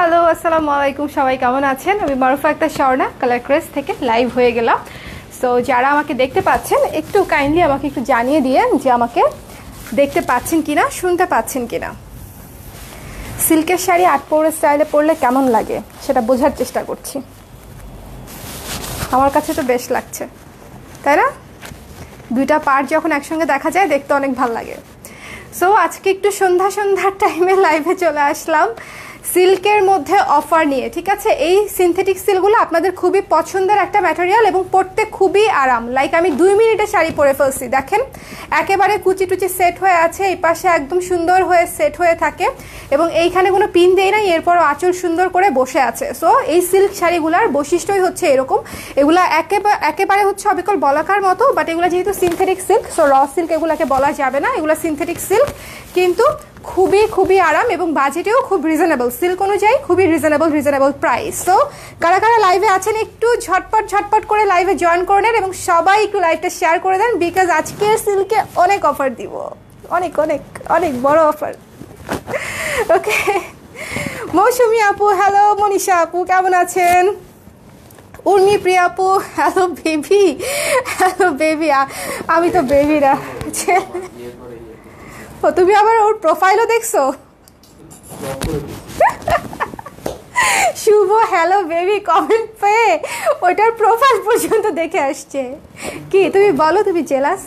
Hello, আসসালামু আলাইকুম। সবাই কেমন আছেন? আমি মারুফা আক্তার স্বর্ণা কালার ক্রেস থেকে লাইভ হয়ে গেলাম। সো যারা আমাকে দেখতে পাচ্ছেন একটু কাইন্ডলি আমাকে একটু জানিয়ে দিয়েন যে আমাকে দেখতে পাচ্ছেন কিনা, শুনতে পাচ্ছেন কিনা। সিল্কের শাড়ি আট পৌরে স্টাইলে পরলে কেমন লাগে সেটা বোঝার চেষ্টা করছি। আমার কাছে তো বেশ লাগছে, তাই না? দুইটা পার্ট যখন একসঙ্গে দেখা যায় দেখতে অনেক ভালো লাগে। সো আজকে একটু সন্ধ্যার টাইমে লাইভে চলে আসলাম সিল্কের মধ্যে অফার নিয়ে। ঠিক আছে, এই সিনথেটিক সিল্কগুলো আপনাদের খুবই পছন্দের একটা ম্যাটেরিয়াল এবং পরতে খুবই আরাম। লাইক আমি 2 মিনিটে শাড়ি পরে ফেলছি, দেখেন একেবারে কুচি টুচি সেট হয়ে আছে, এই পাশে একদম সুন্দর হয়ে সেট হয়ে থাকে এবং এইখানে কোনো পিন দেই নাই, এরপরও আঁচল সুন্দর করে বসে আছে। সো এই সিল্ক শাড়িগুলার বৈশিষ্ট্যই হচ্ছে এরকম, এগুলা একেবারে হচ্ছে অবিকল বলাকার মতো, বাট এগুলো যেহেতু synthetic silk, so raw silk এগুলাকে বলা যাবে না, এগুলো সিনথেটিক সিল্ক, কিন্তু খুবই আরাম এবং বাজেটেও খুব রিজনেবল। সিল্ক অনুযায়ী খুবই রিজনেবল প্রাইস। সো কারা কারা লাইভে আছেন একটু ঝটপট করে লাইভে জয়েন করে নেন এবং সবাই একটু লাইভটা শেয়ার করে দেন, বিকজ আজকের সিল্কে অনেক অফার দিব, অনেক অনেক অনেক বড় অফার। ওকে, মৌসুমী আপু হ্যালো, মনীষা আপু কেমন আছেন? উর্মি প্রিয়া আপু হ্যালো বেবি, আমি তো বেবি না। ও তুমি আবার ওর প্রোফাইলও দেখছো? শুভ হ্যালো বেবি কমেন্ট পেয়ে ওইটার প্রোফাইল পর্যন্ত দেখে আসছে। কি তুমি বলো, তুমি জেলাস?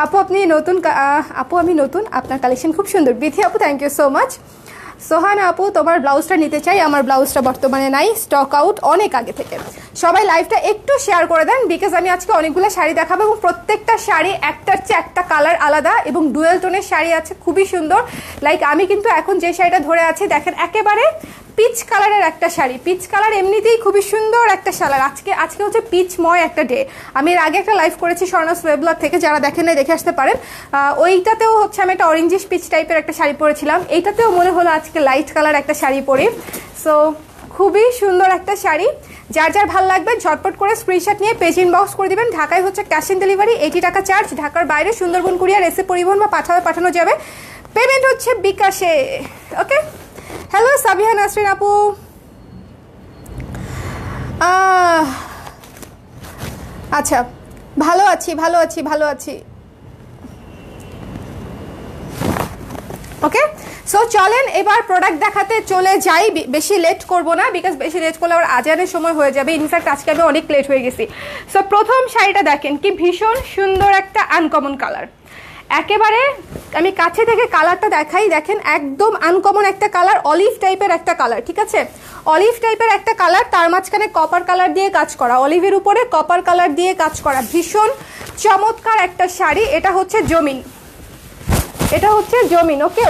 আপু আপনি নতুন? আপু আমি নতুন, আপনার কালেকশন খুব সুন্দর। বিথি আপু thank you so much. Sohana আপু তোমার ব্লাউজটা নিতে চাই, আমার ব্লাউজটা বর্তমানে নাই, স্টক আউট অনেক আগে থেকে। সবাই লাইভটা একটু শেয়ার করে দেন, বিকজ আমি আজকে অনেকগুলো শাড়ি দেখাবো এবং প্রত্যেকটা শাড়ি একটার চেয়ে একটা কালার আলাদা এবং ডুয়েল টোনের শাড়ি আছে, খুবই সুন্দর। লাইক আমি কিন্তু এখন যে শাড়িটা ধরে আছি দেখেন একেবারে পিচ কালারের একটা শাড়ি। পিচ কালার এমনিতেই খুবই সুন্দর একটা শালার। আজকে হচ্ছে পিচময় একটা ডে। আমি এর আগে একটা লাইভ করেছি স্বর্ণাস ওয়েবলগ থেকে, যারা দেখেন নাই দেখে আসতে পারেন। ওইটাতেও হচ্ছে আমি একটা অরেঞ্জিশ পিচ টাইপের একটা শাড়ি পরেছিলাম, এইটাতেও মনে হলো আজকে লাইট কালার একটা শাড়ি পরি। সো খুবই সুন্দর একটা শাড়ি, যার যার ভালো লাগবে ঝটপট করে স্ক্রিনশট নিয়ে পেজ ইনবক্স করে দিবেন। ঢাকায় হচ্ছে ক্যাশ অন ডেলিভারি 80 টাকা চার্জ, ঢাকার বাইরে সুন্দরবন কুরিয়ার, এসে পরিবহন বা পাঠানো যাবে, পেমেন্ট হচ্ছে বিকাশে। ওকে, হ্যালো সাবিহা নাসরিন আপু, আচ্ছা ভালো আছি। ওকে, সো চলেন এবার প্রোডাক্ট দেখাতে চলে যাই, বেশি লেট করব না, বিকজ বেশি লেট করলে আবার আজানের সময় হয়ে যাবে। ইনফ্যাক্ট আজকে আমি অনেক লেট হয়ে গেছি। সো প্রথম শাড়িটা দেখেন, কি ভীষণ সুন্দর একটা আনকমন কালার। একেবারে আমি কাছে থেকে কালারটা দেখাই, দেখেন একদম আনকমন একটা কালার, অলিভ টাইপের একটা কালার। ঠিক আছে, অলিভ টাইপের একটা কালার, তার মাঝখানে কপার কালার দিয়ে কাজ করা, অলিভের উপরে কপার কালার দিয়ে কাজ করা, ভীষণ চমৎকার একটা শাড়ি। এটা হচ্ছে জমিন। ওকে,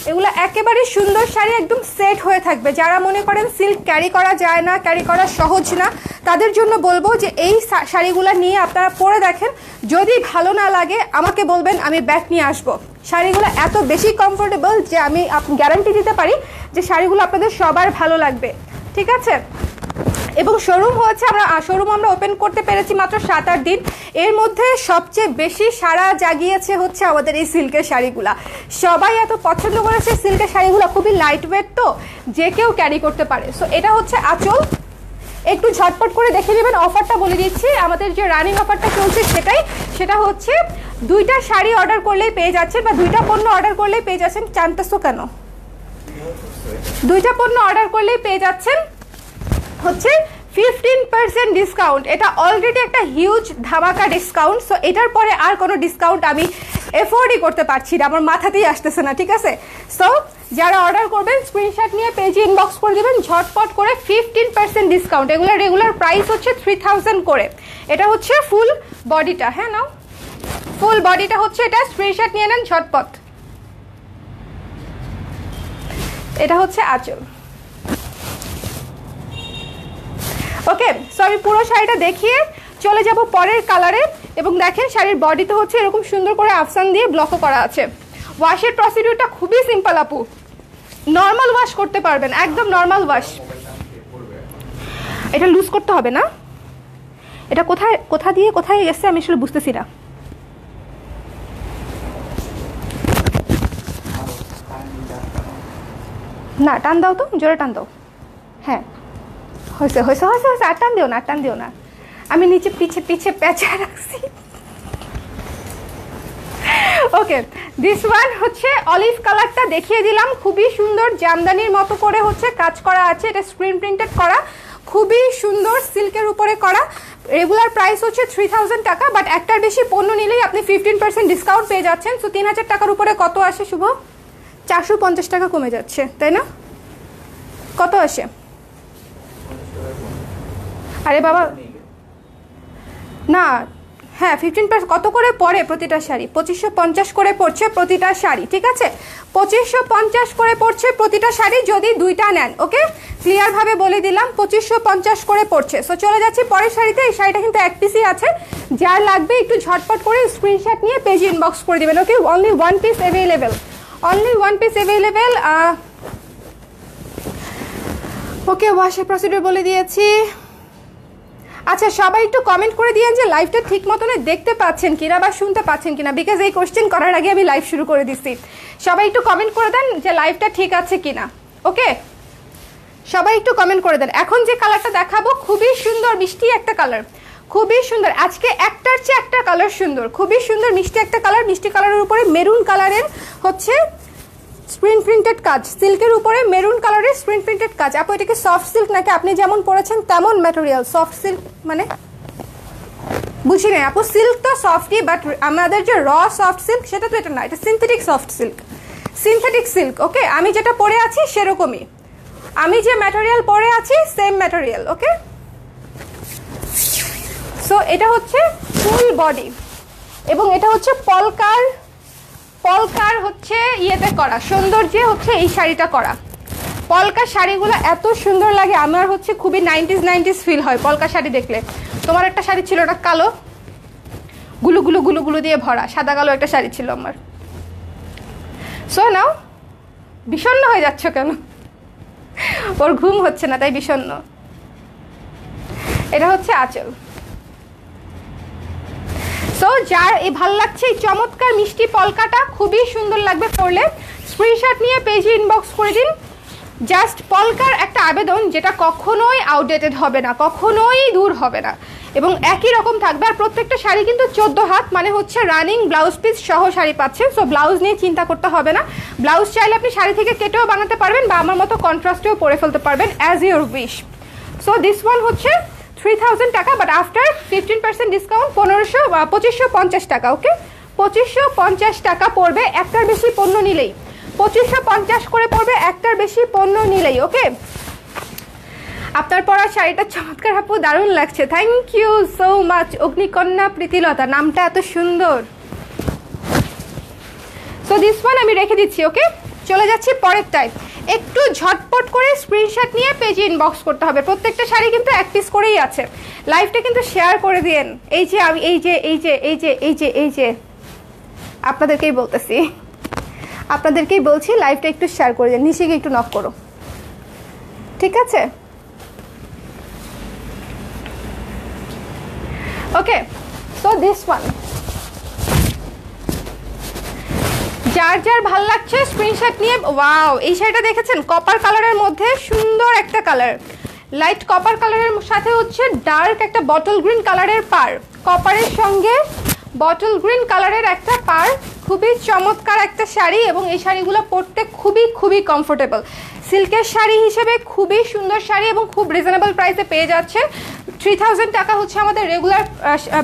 এগুলো একেবারে সুন্দর শাড়ি, একদম সেট হয়ে থাকবে। যারা মনে করেন সিল্ক ক্যারি করা যায় না, ক্যারি করা সহজ না, তাদের জন্য বলবো যে এই শাড়িগুলো নিয়ে আপনারা পরে দেখেন, যদি ভালো না লাগে আমাকে বলবেন, আমি ব্যাক নিয়ে আসবো। শাড়িগুলো এত বেশি কমফোর্টেবল যে আমি গ্যারান্টি দিতে পারি যে শাড়িগুলো আপনাদের সবার ভালো লাগবে। ঠিক আছে, এবং শোরুম আমরা ওপেন করতে পেরেছি মাত্র 7-8 দিন। এর মধ্যে সবচেয়ে বেশি সাড়া জাগিয়েছে হচ্ছে আমাদের এই সিল্কের শাড়িগুলা। সবাই এত পছন্দ করেছে সিল্কের শাড়িগুলো, খুবই লাইট ওয়েট, তো যে কেউ ক্যারি করতে পারে। সো এটা হচ্ছে আঁচল, একটু ঝটপট করে দেখে নেবেন। অফারটা বলে দিচ্ছি, আমাদের যে রানিং অফারটা চলছে সেটা হচ্ছে 2টা শাড়ি অর্ডার করলেই পেয়ে যাচ্ছেন, বা 2টা পণ্য অর্ডার করলেই পেয়ে যাচ্ছেন। চানতেছো কেন? 2টা পণ্য অর্ডার করলেই পেয়ে যাচ্ছেন হচ্ছে 15% ডিসকাউন্ট। এটা অলরেডি একটা হিউজ ধামাকা ডিসকাউন্ট। সো এটার পরে আর কোনো ডিসকাউন্ট আমি এফোর্ডই করতে পারছি না, আমার মাথাতেই আসতেছে না। ঠিক আছে, সো যারা অর্ডার করবেন স্ক্রিনশট নিয়ে পেজে ইনবক্স করে দিবেন ঝটপট করে, 15% ডিসকাউন্ট। এগুলোর রেগুলার প্রাইস হচ্ছে 3000 করে। এটা হচ্ছে ফুল বডিটা, হ্যাঁ নাও, ফুল বডিটা হচ্ছে এটা, স্ক্রিনশট নিয়ে নেন ঝটপট। এটা হচ্ছে আঁচল। ওকে, সো আমি পুরো শাড়িটা দেখিয়ে চলে যাব পরের কালারে। এবং দেখেন শাড়ির বডিতে হচ্ছে এরকম সুন্দর করে আফসান দিয়ে ব্লকও করা আছে। ওয়াশের প্রসিডিউরটা খুবই সিম্পল আপু, নর্মাল ওয়াশ করতে পারবেন, একদম নর্মাল ওয়াশ। এটা লুজ করতে হবে না, এটা কোথায় গেছে আমি আসলে বুঝতেছি না। না টান দাও তো, জোরে টান দাও। হ্যাঁ হয়েছে হয়েছে হয়েছে হয়েছে, আর টান দিও না, আর টান দিও না, আমি নিচে পিছে পিছে পেঁচা রাখছি। ওকে, দিস ওয়ান হচ্ছে অলিভ কালারটা দেখিয়ে দিলাম, খুবই সুন্দর জামদানির মতো করে হচ্ছে কাজ করা আছে, এটা স্ক্রিন প্রিন্টেড করা, খুবই সুন্দর সিল্কের উপরে করা। রেগুলার প্রাইস হচ্ছে 3000 টাকা, বাট একটার বেশি পণ্য নিলেই আপনি 15% ডিসকাউন্ট পেয়ে যাচ্ছেন। সো 3000 টাকার উপরে কত আসে শুভ? 450 টাকা কমে যাচ্ছে, তাই না? কত আসে? আরে বাবা না, হ্যাঁ 15% কত করে পড়ে প্রতিটা শাড়ি? 2550 করে পড়ছে প্রতিটা শাড়ি, ঠিক আছে? 2550 করে পড়ছে প্রতিটা শাড়ি যদি দুইটা নেন। ওকে, ক্লিয়ার ভাবে বলে দিলাম 2550 করে পড়ছে। সো চলে যাচ্ছি পরের শাড়িতে। এই শাড়িটা কিন্তু এক পিসই আছে, যার লাগবে একটু ঝটপট করে স্ক্রিনশট নিয়ে পেজ ইনবক্স করে দিবেন। Okay, only one piece available, only one piece available. Okay, ওয়াশের প্রসিডিউর বলে দিয়েছি। আচ্ছা, সবাই একটু কমেন্ট করে দিয়েন যে লাইভটা ঠিক মতনে দেখতে পাচ্ছেন কিনা বা শুনতে পাচ্ছেন কিনা, বিকজ এই কোশ্চেন করার আগে আমি লাইভ শুরু করে দিচ্ছি। সবাই একটু কমেন্ট করে দেন যে লাইভটা ঠিক আছে কিনা। ওকে, সবাই একটু কমেন্ট করে দেন। এখন যে কালারটা দেখাবো খুবই সুন্দর মিষ্টি একটা কালার, খুবই সুন্দর। আজকে একটার চেয়ে একটা কালার সুন্দর, খুবই সুন্দর মিষ্টি একটা কালার। মিষ্টি কালারের উপরে মেরুন কালারের হচ্ছে স্ক্রিন প্রিন্টেড কাজ, সিল্কের উপরে মেরুন কালারের স্ক্রিন প্রিন্টেড কাজ। আপু এটাকে সফট সিল্ক নাকি আপনি যেমন পড়েছেন তেমন ম্যাটেরিয়াল? সফট সিল্ক মানে বুঝি না আপু, সিল্ক তো সফটই, বাট আমাদের যে র সফট সিল্ক সেটা তো এটা না, এটা synthetic soft silk, synthetic silk. Okay, আমি যেটা পরে আছি সেরকমই, আমি যে ম্যাটেরিয়াল পরে আছি সেম ম্যাটেরিয়াল। ওকে, সো এটা হচ্ছে ফুল বডি এবং এটা হচ্ছে পলকার, পলকার হচ্ছে ইয়েতে করা, সৌন্দর্যে হচ্ছে এই শাড়িটা করা। পলকা শাড়িগুলো এত সুন্দর লাগে, আমার হচ্ছে খুবই 90s ফিল হয় পলকা শাড়ি দেখলে। তোমার একটা শাড়ি ছিল না কালো, গুলু গুলু গুলু গুলু দিয়ে ভরা, সাদা কালো একটা শাড়ি ছিল আমার। সো নাও, বিষণ্ণ হয়ে যাচ্ছ কেন? ওর ঘুম হচ্ছে না তাই বিষণ্ণ। এটা হচ্ছে আঁচল। সো যার এই ভাল লাগছে এই চমৎকার মিষ্টি পলকাটা, খুবই সুন্দর লাগবে পরলে, স্ক্রিনশট নিয়ে পেজে ইনবক্স করে দিন। জাস্ট পলকার একটা আবেদন যেটা কখনোই আউটডেটেড হবে না, কখনোই দূর হবে না এবং একই রকম থাকবে। আর প্রত্যেকটা শাড়ি কিন্তু 14 হাত, মানে হচ্ছে রানিং ব্লাউজ পিস সহ শাড়ি পাচ্ছেন। সো ব্লাউজ নিয়ে চিন্তা করতে হবে না, ব্লাউজ চাইলে আপনি শাড়ি থেকে কেটেও বানাতে পারবেন বা আমার মতো কন্ট্রাস্টেও পরে ফেলতে পারবেন, as your wish. So this one হচ্ছে 3000 টাকা, বাট আফটার 15% ডিসকাউন্ট 2550 টাকা। ওকে, 2550 টাকা পড়বে একটার বেশি পণ্য নিলেই, 2550 করে পড়বে একটার বেশি পণ্য নিলেই। ওকে, আপনার পরা শাড়িটা চমৎকার আপু, দারুণ লাগছে, থ্যাংক ইউ সো মাচ। অগ্নিকন্যা প্রীতিলতা, নামটা এত সুন্দর। সো দিস ওয়ান আমি রেখে দিচ্ছি। ওকে, চলে যাচ্ছি পরেরটায়। একটু ঝটপট করে স্ক্রিনশট নিয়ে পেজে ইনবক্স করতে হবে। প্রত্যেকটা শাড়ি কিন্তু এক পিস করেই আছে। লাইভটা কিন্তু শেয়ার করে দিন। এই যে আমি এই যে এই যে এই যে এই যে এই যে আপনাদেরকেই বলতেছি, আপনাদেরকেই বলছি লাইভটা একটু শেয়ার করে দিন, নিশিকে একটু নক করো, ঠিক আছে? ওকে, সো দিস ওয়ান যার যার ভাল লাগছে স্ক্রিনশট নিয়ে। ওয়াও, এই শাড়িটা দেখেছেন? কপার কালারের মধ্যে সুন্দর একটা কালার, লাইট কপার কালারের সাথে হচ্ছে ডার্ক একটা বটল গ্রিন কালারের পার, কপারের সঙ্গে বটল গ্রিন কালারের একটা পার, খুবই চমৎকার একটা শাড়ি এবং এই শাড়িগুলো পরতে খুবই খুবই কমফোর্টেবল। সিল্কের শাড়ি হিসেবে খুবই সুন্দর শাড়ি এবং খুব রিজনেবল প্রাইসে পেয়ে যাচ্ছেন। 3000 টাকা হচ্ছে আমাদের রেগুলার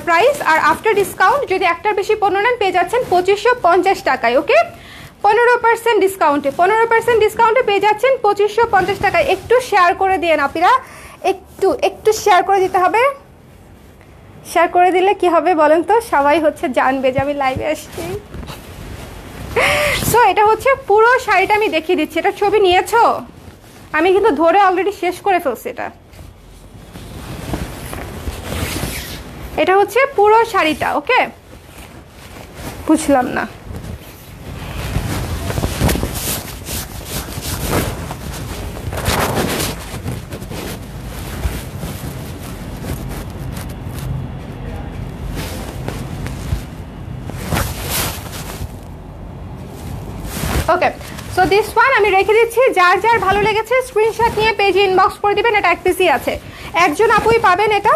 প্রাইস, আর আফটার ডিসকাউন্ট যদি একটার বেশি পণ্য নেন পেয়ে যাচ্ছেন 2550 টাকায়। ওকে, 15% ডিসকাউন্টে, 15% ডিসকাউন্টে পেয়ে যাচ্ছেন 2550 টাকায়। একটু শেয়ার করে দিয়ে আপিরা, একটু একটু শেয়ার করে দিতে হবে। শেয়ার করে দিলে কি হবে বলেন তো, সবাই হচ্ছে জানবে যে আমি লাইভে আসছি। সো এটা হচ্ছে পুরো শাড়িটা আমি দেখিয়ে দিচ্ছি। এটা ছবি নিয়েছো? আমি কিন্তু ধরে অলরেডি শেষ করে ফেলছি। এটা হচ্ছে পুরো শাড়িটা। ওকে, বুঝলাম না, ওকে। সো দিস ওয়ান আমি রেখে দিচ্ছি, যার যার ভালো লেগেছে স্ক্রিনশট নিয়ে পেজে ইনবক্স করে দিবেন। এটা এক পিসই আছে, একজন আপুই পাবেন। এটা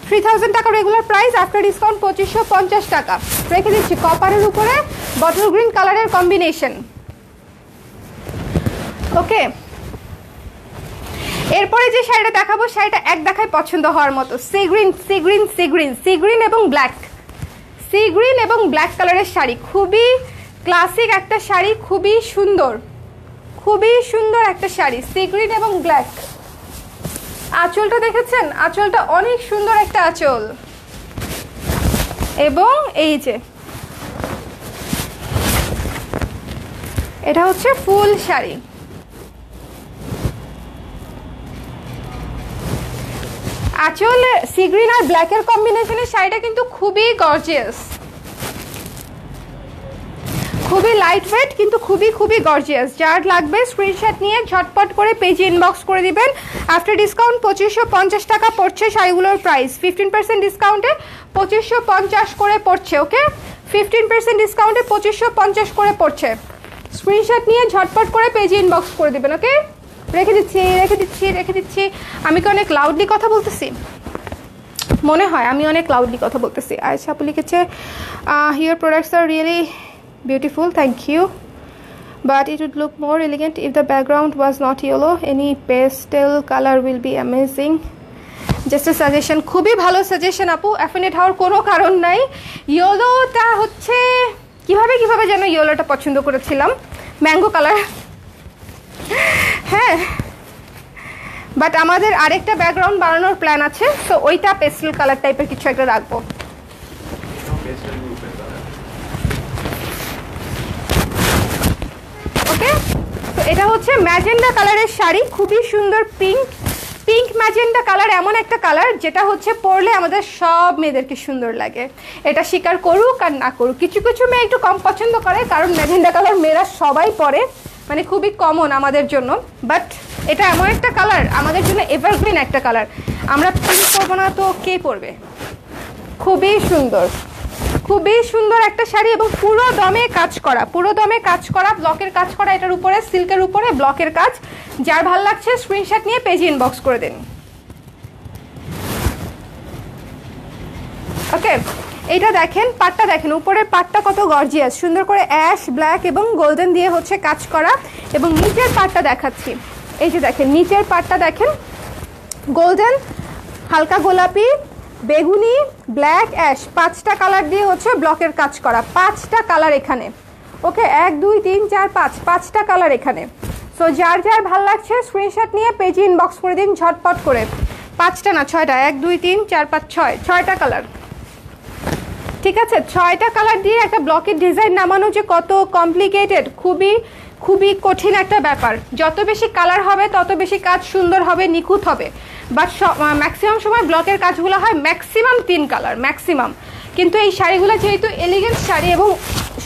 3000 টাকা রেগুলার প্রাইস, আফটার ডিসকাউন্ট 2550 টাকা রেখে দিচ্ছি। কপারের উপরে বটল গ্রিন কালারের কম্বিনেশন। ওকে, এরপরে যে শাড়িটা দেখাবো শাড়িটা এক দেখায় পছন্দ হওয়ার মতো। Sea green sea green sea green sea green এবং ব্ল্যাক, সি গ্রিন এবং ব্ল্যাক কালারের শাড়ি, খুবই ক্লাসিক একটা শাড়ি, খুবই সুন্দর, খুবই সুন্দর একটা শাড়ি, সি গ্রিন এবং ব্ল্যাক। আঁচলটা দেখেছেন, আঁচলটা অনেক সুন্দর একটা আঁচল, এবং এই যে এটা হচ্ছে ফুল শাড়ি। আঁচল সি গ্রিন আর ব্ল্যাকের কম্বিনেশনের শাড়িটা কিন্তু খুবই গর্জিয়াস, খুবই লাইট ওয়েট কিন্তু খুবই খুবই গর্জিয়াস। যার লাগবে স্ক্রিনশট নিয়ে ঝটপট করে পেজে ইনবক্স করে দিবেন। আফটার ডিসকাউন্ট 2550 টাকা পড়ছে শাড়িগুলোর প্রাইস। 15% ডিসকাউন্টে 2550 করে পড়ছে। ওকে, 15% ডিসকাউন্টে 2550 করে পড়ছে। স্ক্রিনশট নিয়ে ঝটপট করে পেজে ইনবক্স করে দিবেন। ওকে, রেখে দিচ্ছি রেখে দিচ্ছি রেখে দিচ্ছি। আমি কি অনেক লাউডলি কথা বলতেছি? মনে হয় আমি অনেক লাউডলি কথা বলতেছি। আয়শা আপু লিখেছে, here products are really beautiful, thank you, but it would look more elegant if the background was not yellow. Any pastel color will be amazing. Just a suggestion, খুবই ভালো সাজেশন আপু, অ্যাফিনেট হওয়ার কোনো কারণ নাই। ইয়েলোটা হচ্ছে কিভাবে যেন ইয়েলোটা পছন্দ করেছিলাম, ম্যাঙ্গো কালার। হ্যাঁ, বাট আমাদের আরেকটা ব্যাকগ্রাউন্ড বানানোর প্ল্যান আছে, তো ওইটা পেস্টেল কালার টাইপের কিছু একটা রাখবো। ওকে, তো এটা হচ্ছে ম্যাজেন্ডা কালারের শাড়ি, খুবই সুন্দর পিঙ্ক পিঙ্ক ম্যাজেন্ডা কালার, এমন একটা কালার যেটা হচ্ছে পরলে আমাদের সব মেয়েদেরকে সুন্দর লাগে। এটা স্বীকার করুক আর না করুক, কিছু কিছু মেয়ে একটু কম পছন্দ করে, কারণ ম্যাজেন্ডা কালার মেয়েরা সবাই পরে, মানে খুবই কমন আমাদের জন্য। বাট এটা এমন একটা কালার আমাদের জন্য এভারগ্রিন একটা কালার, আমরা পিঙ্ক পরবো না তো কে পরবে? খুবই সুন্দর, খুবই সুন্দর একটা শাড়ি, এবং পুরো দমে কাজ করা, পুরো দমে কাজ করা, ব্লকের কাজ করা, এটার উপরে সিল্কের উপরে ব্লকের কাজ। যার ভালো লাগছে স্ক্রিনশট নিয়ে পেজে ইনবক্স করে দিন। ওকে, এটা দেখেন, পাটটা দেখেন, উপরের পাটটা কত গর্জিয়াস, সুন্দর করে অ্যাশ ব্ল্যাক এবং গোল্ডেন দিয়ে হচ্ছে কাজ করা। এবং নিচের পাটটা দেখাচ্ছি, এই যে দেখেন নিচের পাটটা দেখেন, গোল্ডেন, হালকা গোলাপি, বেগুনি, ব্ল্যাক, অ্যাশ, 5টা কালার দিয়ে হচ্ছে ব্লকের কাজ করা, 5টা কালার এখানে। ওকে, 1 2 3 4 5, 5টা কালার এখানে। সো যার যার ভাল লাগছে স্ক্রিনশট নিয়ে পেজে ইনবক্স করে দিন ঝটপট করে। 5টা না 6টা, 1 2 3 4 5 6, 6টা কালার। ঠিক আছে, 6টা কালার দিয়ে একটা ব্লকের ডিজাইন নামানো যে কত কমপ্লিকেটেড, খুবই খুবই কঠিন একটা ব্যাপার। যত বেশি কালার হবে তত বেশি কাজ সুন্দর হবে, নিখুঁত হবে। বাট ম্যাক্সিমাম সময় ব্লকের কাজগুলো হয় ম্যাক্সিমাম 3 কালার ম্যাক্সিমাম। কিন্তু এই শাড়িগুলো যেহেতু এলিগেন্ট শাড়ি এবং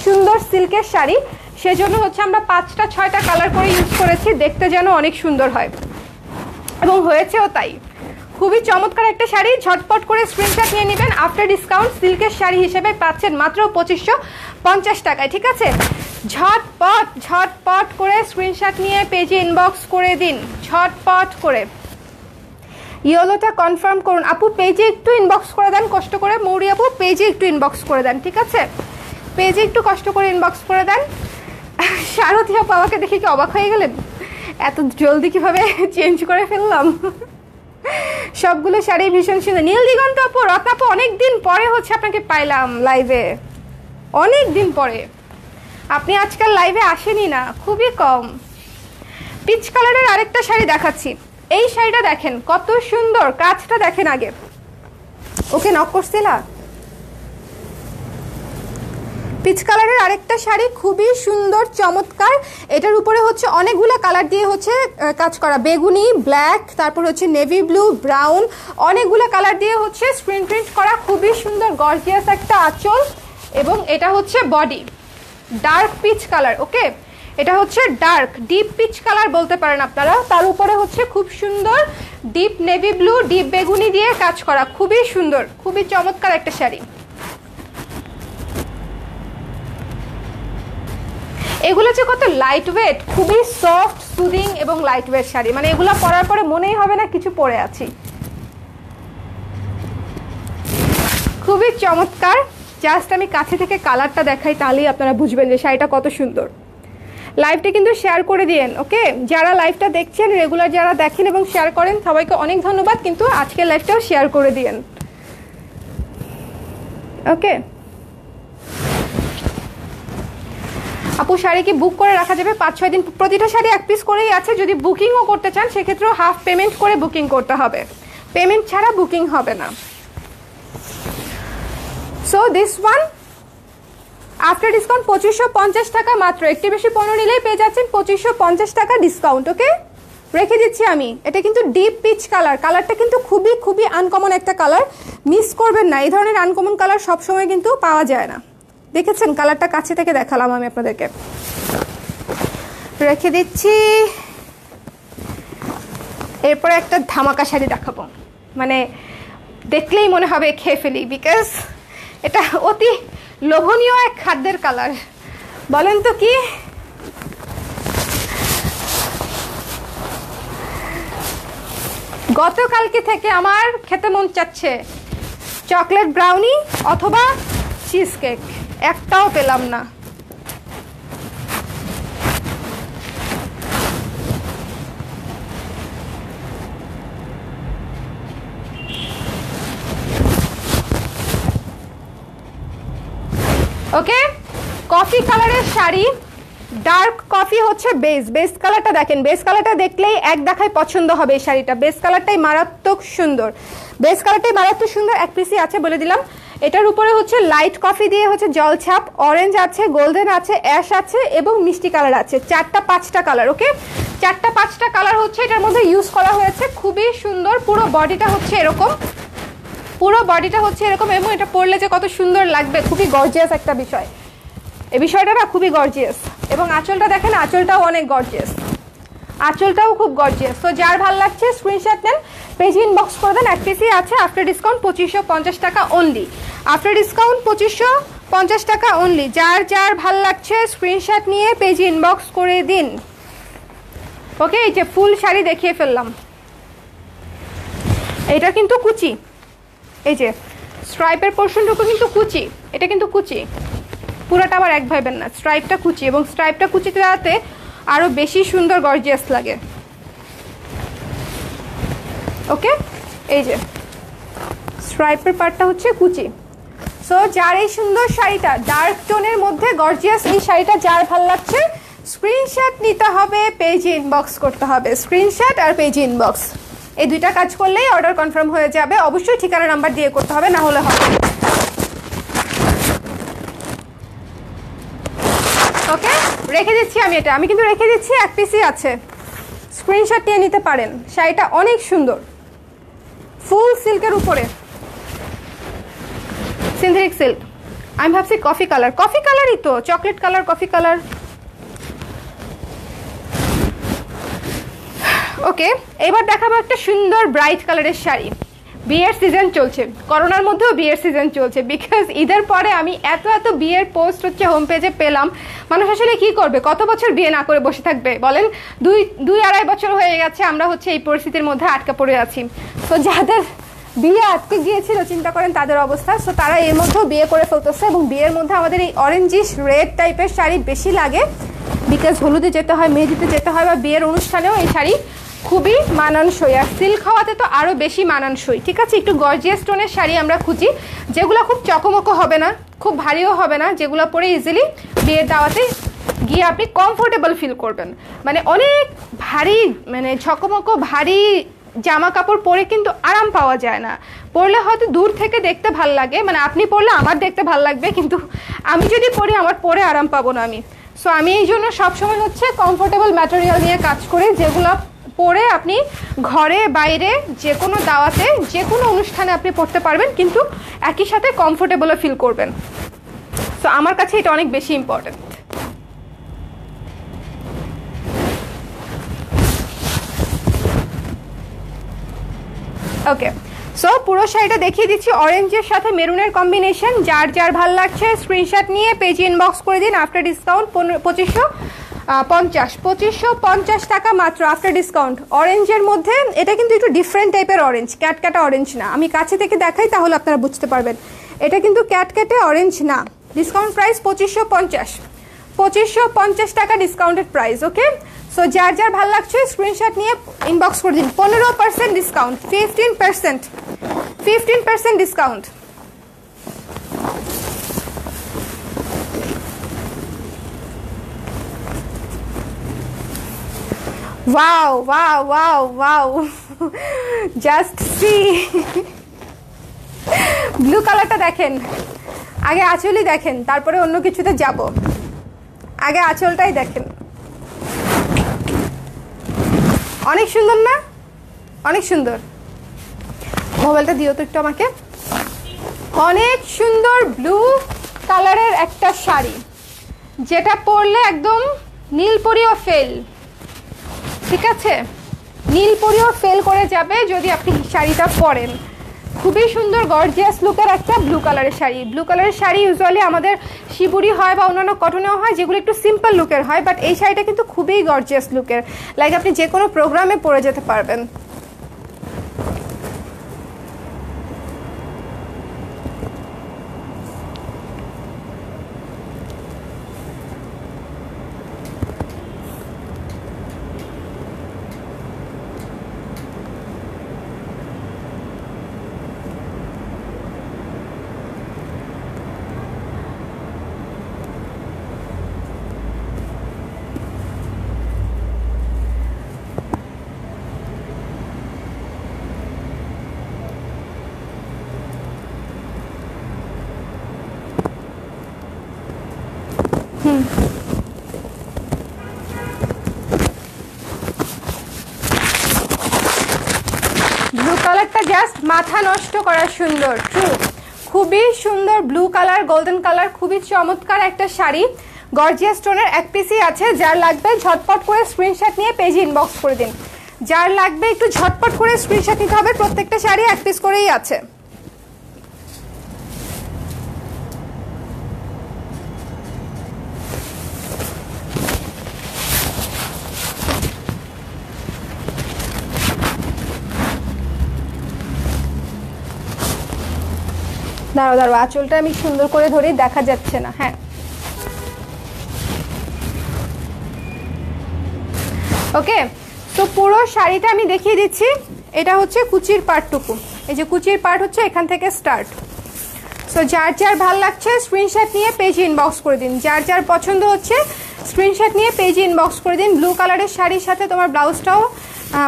সুন্দর সিল্কের শাড়ি, সেজন্য হচ্ছে আমরা 5টা 6টা কালার করে ইউজ করেছি, দেখতে যেন অনেক সুন্দর হয়, এবং হয়েছেও তাই। খুবই চমৎকার একটা শাড়ি, ঝটপট করে স্ক্রিনশট নিয়ে নেবেন। আফটার ডিসকাউন্ট সিল্কের শাড়ি হিসেবে পাচ্ছেন মাত্র 2550 টাকায়। ঠিক আছে, ঝটপট ঝটপট করে স্ক্রিনশট নিয়ে পেজে ইনবক্স করে দিন, ঝটপট করে। ইয়েলোটা কনফার্ম করুন আপু, পেজে একটু ইনবক্স করে দেন কষ্ট করে। মৌরি আপু পেজে একটু ইনবক্স করে দেন, ঠিক আছে, পেজে একটু কষ্ট করে ইনবক্স করে দেন। সারথী আপু আমাকে দেখে কি অবাক হয়ে গেলেন? এত জলদি কিভাবে চেঞ্জ করে ফেললাম। সবগুলো শাড়ি ভীষণ সুন্দর। নীল দিগন্ত আপু, রত্না আপু, অনেকদিন পরে হচ্ছে আপনাকে পাইলাম লাইভে, অনেক দিন পরে। আপনি আজকাল লাইভে আসেনি না, খুবই কম। পিচ কালারের আরেকটা শাড়ি দেখাচ্ছি, এই শাড়িটা দেখেন কত সুন্দর, কাজটা দেখেন আগে। ওকে নক করছিলা? পিচ কালারের আরেকটা শাড়ি, খুবই সুন্দর চমৎকার। এটার উপরে হচ্ছে অনেকগুলো কালার দিয়ে হচ্ছে কাজ করা, বেগুনি, ব্ল্যাক, তারপর হচ্ছে নেভি ব্লু, ব্রাউন, অনেকগুলো কালার দিয়ে হচ্ছে স্ক্রিন প্রিন্ট করা, খুবই সুন্দর গর্জিয়াস একটা আঁচল। এবং এটা হচ্ছে বডি, ডার্ক পিচ কালার। ওকে, এটা হচ্ছে ডার্ক ডিপ পিচ কালার বলতে পারেন আপনারা। তার উপরে হচ্ছে খুব সুন্দর ডিপ নেভি ব্লু, ডিপ বেগুনি দিয়ে কাজ করা, খুবই সুন্দর, খুবই চমৎকার একটা শাড়ি। এগুলো যে কত লাইট ওয়েট, খুবই সফট সুদিং এবং লাইট ওয়েট শাড়ি, মানে এগুলো পরার পরে মনেই হবে না কিছু পরে আছি। খুবই চমৎকার। জাস্ট আমি কাছে থেকে কালারটা দেখাই, তাহলেই আপনারা বুঝবেন যে শাড়িটা কত সুন্দর। লাইভটা কিন্তু শেয়ার করে দিয়েন, ওকে? যারা লাইভটা দেখছেন, রেগুলার যারা দেখেন এবং শেয়ার করেন, সবাইকে অনেক ধন্যবাদ, কিন্তু আজকের লাইভটাও শেয়ার করে দিয়েন, ওকে? আপু শাড়ি কি বুক করে রাখা যাবে 5-6 দিন? প্রতিটা শাড়ি 1 পিস করেই আছে, যদি বুকিংও করতে চান সেক্ষেত্রেও হাফ পেমেন্ট করে বুকিং করতে হবে, পেমেন্ট ছাড়া বুকিং হবে না। So this one after discount 2550 টাকা মাত্র। একটি বেশি পণ্য নিলেই পেয়ে যাচ্ছেন 2550 টাকা ডিসকাউন্ট, ওকে? রেখে দিচ্ছি আমি। এটা কিন্তু ডিপ পিচ কালার, কালারটা কিন্তু খুবই খুবই আনকমন একটা কালার, মিস করবেন না। এই ধরনের আনকমন কালার সবসময় কিন্তু পাওয়া যায় না। দেখেছেন কালারটা কাছে থেকে দেখালাম আমি আপনাদেরকে। রেখে দিচ্ছি। এরপরে একটা ধামাকা শাড়ি দেখাবো, মানে দেখলেই মনে হবে খেয়ে ফেলি, বিকজ এটা অতি লোভনীয় এক খাদ্যের কালার। বলেন তো কি? গতকালকে থেকে আমার খেতে মন চাচ্ছে চকলেট ব্রাউনি অথবা চিজ কেক, একটাও পেলাম না। ওকে, কফি কালারের শাড়ি, ডার্ক কফি হচ্ছে বেস কালারটা দেখেন, বেস কালারটা দেখলেই এক দেখায় পছন্দ হবে এই শাড়িটা। বেস কালারটাই মারাত্মক সুন্দর, বেস কালারটাই মারাত্মক সুন্দর। 1 পিসই আছে বলে দিলাম। এটার উপরে হচ্ছে লাইট কফি দিয়ে হচ্ছে জলছাপ, অরেঞ্জ আছে, গোল্ডেন আছে, অ্যাশ আছে এবং মিষ্টি কালার আছে। 4টা-5টা কালার, ওকে? 4টা-5টা কালার হচ্ছে এটার মধ্যে ইউজ করা হয়েছে। খুবই সুন্দর। পুরো বডিটা হচ্ছে এরকম, পুরো বডিটা হচ্ছে এরকম, এবং এটা পরলে যে কত সুন্দর লাগবে, খুবই গর্জিয়াস একটা বিষয়। এই বিষয়টা না খুবই গর্জিয়াস। এবং আঁচলটা দেখেন, আঁচলটাও অনেক গর্জিয়াস, আঁচলটাও খুব গর্জিয়াস। তো যার ভাল লাগছে স্ক্রিনশট নেন, পেজ ইনবক্স করে দেন। 1 পিসই আছে। আফটার ডিসকাউন্ট 2550 টাকা অনলি। আফটার ডিসকাউন্ট 2550 টাকা অনলি। যার যার ভাল লাগছে স্ক্রিনশট নিয়ে পেজ ইনবক্স করে দিন, ওকে? এই যে ফুল শাড়ি দেখিয়ে ফেললাম। এটা কিন্তু কুচি, এই যে স্ট্রাইপের পোর্শনটুকু কিন্তু কুচি, এটা কিন্তু কুচি, পুরোটা আবার এক ভাইবেন না, স্ট্রাইপটা কুচি, এবং স্ট্রাইপটা কুচিতে যাতে আরো বেশি সুন্দর গর্জিয়াস লাগে, ওকে? এই যে স্ট্রাইপের পার্টটা হচ্ছে কুচি। সো যার এই সুন্দর শাড়িটা ডার্ক টোনের মধ্যে গর্জিয়াস, এই শাড়িটা যার ভালো লাগছে স্ক্রিনশট নিতে হবে, পেজ ইনবক্স করতে হবে। স্ক্রিনশট আর পেজ ইনবক্স, এই দুইটা কাজ করলেই অর্ডার কনফার্ম হয়ে যাবে। অবশ্যই ঠিকানা নাম্বার দিয়ে করতে হবে, না হলে হবে। ওকে, রেখে দিচ্ছি আমি এটা, আমি কিন্তু রেখে দিচ্ছি। 1 পিসই আছে, স্ক্রিনশট নিয়ে নিতে পারেন। শাড়িটা অনেক সুন্দর, ফুল সিল্কের উপরে, সিনথেটিক সিল্ক। আমি ভাবছি কফি কালার, কফি কালারই তো, চকলেট কালার, কফি কালার। ওকে, এবার দেখাবো একটা সুন্দর ব্রাইট কালারের শাড়ি। বিয়ের সিজন চলছে, করোনার মধ্যেও বিয়ের সিজন চলছে, বিকজ ঈদের পরে আমি এত বিয়ের পোস্ট হচ্ছে হোম পেজে পেলাম। মানুষ আসলে কি করবে, কত বছর বিয়ে না করে বসে থাকবে বলেন? 2-2.5 বছর হয়ে গেছে আমরা হচ্ছে এই পরিস্থিতির মধ্যে আটকা পড়ে আছি। তো যাদের বিয়ে আটকে গিয়েছিল চিন্তা করেন তাদের অবস্থা। সো তারা এর মধ্যেও বিয়ে করে ফেলতেছে, এবং বিয়ের মধ্যে আমাদের এই অরেঞ্জিশ রেড টাইপের শাড়ি বেশি লাগে, বিকজ হলুদে যেতে হয়, মেহেদিতে যেতে হয়, বা বিয়ের অনুষ্ঠানেও এই শাড়ি খুবই মানানসই। আর সিল্ক হওয়াতে তো আরও বেশি মানানসই, ঠিক আছে? একটু গর্জিয়াস টোনের শাড়ি আমরা খুঁজি, যেগুলো খুব চকমকো হবে না, খুব ভারীও হবে না, যেগুলো পরে ইজিলি বিয়ের দাওয়াতে গিয়ে আপনি কমফোর্টেবল ফিল করবেন। মানে অনেক ভারী, মানে ঝকমকো ভারী জামা কাপড় পরে কিন্তু আরাম পাওয়া যায় না। পরলে হয়তো দূর থেকে দেখতে ভাল লাগে, মানে আপনি পরলে আমার দেখতে ভাল লাগবে, কিন্তু আমি যদি পরি আমার পরে আরাম পাবো না আমি। সো আমি এই জন্য সবসময় হচ্ছে কমফোর্টেবল ম্যাটেরিয়াল নিয়ে কাজ করি, যেগুলো পরে আপনি ঘরে বাইরে যে কোনো দাওয়াতে যে কোনো অনুষ্ঠানে আপনি পরতে পারবেন, কিন্তু একই সাথে কমফোর্টেবলও ফিল করবেন। সো আমার কাছে এটা অনেক বেশি ইম্পর্টেন্ট। ওকে, সো পুরো শাড়িটা দেখিয়ে দিচ্ছি, অরেঞ্জের সাথে মেরুনের কম্বিনেশন। যার যার ভাল লাগছে স্ক্রিনশট নিয়ে পেজে ইনবক্স করে দিন। আফটার ডিসকাউন্ট 2550 টাকা মাত্র আফটার ডিসকাউন্ট। অরেঞ্জের মধ্যে এটা কিন্তু একটু ডিফারেন্ট টাইপের অরেঞ্জ, ক্যাটক্যাটা অরেঞ্জ না। আমি কাছে থেকে দেখাই তাহলে আপনারা বুঝতে পারবেন। এটা কিন্তু ক্যাটক্যাটে অরেঞ্জ না। ডিসকাউন্ট প্রাইস 2550 টাকা ডিসকাউন্টেড প্রাইস। ওকে, সো যার যার ভালো লাগছে স্ক্রিনশট নিয়ে ইনবক্স করে দিন। 15% discount, 15% discount. Wow wow wow wow, just see. Blue কালারটা দেখেন, আগে আঁচলই দেখেন তারপরে অন্য কিছুতে যাব। আগে আঁচলটাই দেখেন, অনেক সুন্দর না? অনেক সুন্দর। মোবাইলটা দিও তো একটু আমাকে। অনেক সুন্দর ব্লু কালারের একটা শাড়ি, যেটা পরলে একদম নীলপরিও ফেল। ঠিক আছে, নীলপরিও ফেল করে যাবে যদি আপনি শাড়িটা পরেন। খুবই সুন্দর গর্জিয়াস লুকের একটা ব্লু কালারের শাড়ি। ব্লু কালারের শাড়ি ইউজুয়ালি আমাদের শিবুরি হয় বা অন্যান্য কটনেও হয়, যেগুলো একটু সিম্পল লুকের হয়, বাট এই শাড়িটা কিন্তু খুবই গর্জিয়াস লুকের। লাইক আপনি যে কোনো প্রোগ্রামে পরে যেতে পারবেন। ব্লু কালারটা জাস্ট মাথা নষ্ট করা সুন্দর। ট্রু, খুবই সুন্দর ব্লু কালার, গোল্ডেন কালার, খুবই চমৎকার একটা শাড়ি। গর্জিয়াস টোনের এক পিসই আছে। যার লাগবে ঝটপট করে স্ক্রিনশট নিয়ে পেজে ইনবক্স করে দিন। যার লাগবে একটু ঝটপট করে স্ক্রিনশট নিতে হবে। প্রত্যেকটা শাড়ি এক পিস করেই আছে। দাঁড়াও দাঁড়াও, আঁচলটা আমি সুন্দর করে ধরে, দেখা যাচ্ছে না। হ্যাঁ, ওকে। তো পুরো শাড়িটা আমি দেখিয়ে দিচ্ছি। এটা হচ্ছে কুচির পার্টটুকু, এই যে কুচির পার্ট হচ্ছে এখান থেকে স্টার্ট। সো যার যার ভাল লাগছে স্ক্রিনশট নিয়ে পেজে ইনবক্স করে দিন। যার যার পছন্দ হচ্ছে স্ক্রিনশট নিয়ে পেজে ইনবক্স করে দিন। ব্লু কালারের শাড়ির সাথে তোমার ব্লাউজটাও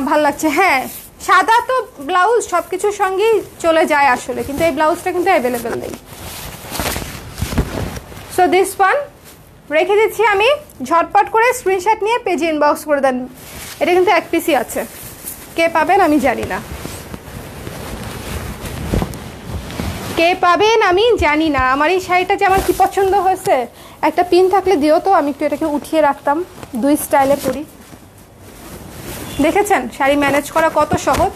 ভাল লাগছে। হ্যাঁ, সাদা তো ব্লাউজ সব কিছুর সঙ্গেই চলে যায় আসলে, কিন্তু এই ব্লাউজটা কিন্তু অ্যাভেলেবেল নেই। সো দিস ওয়ান রেখে দিচ্ছি আমি। ঝটপট করে স্ক্রিনশট নিয়ে পেজে ইনবক্স করে দেন। এটা কিন্তু এক পিসই আছে, কে পাবেন আমি জানি না, কে পাবেন আমি জানি না। আমার এই শাড়িটা যে আমার কি পছন্দ হয়েছে, একটা পিন থাকলে দিও তো, আমি একটু এটাকে উঠিয়ে রাখতাম, দুই স্টাইলে পরি। দেখেছেন শাড়ি ম্যানেজ করা কত সহজ।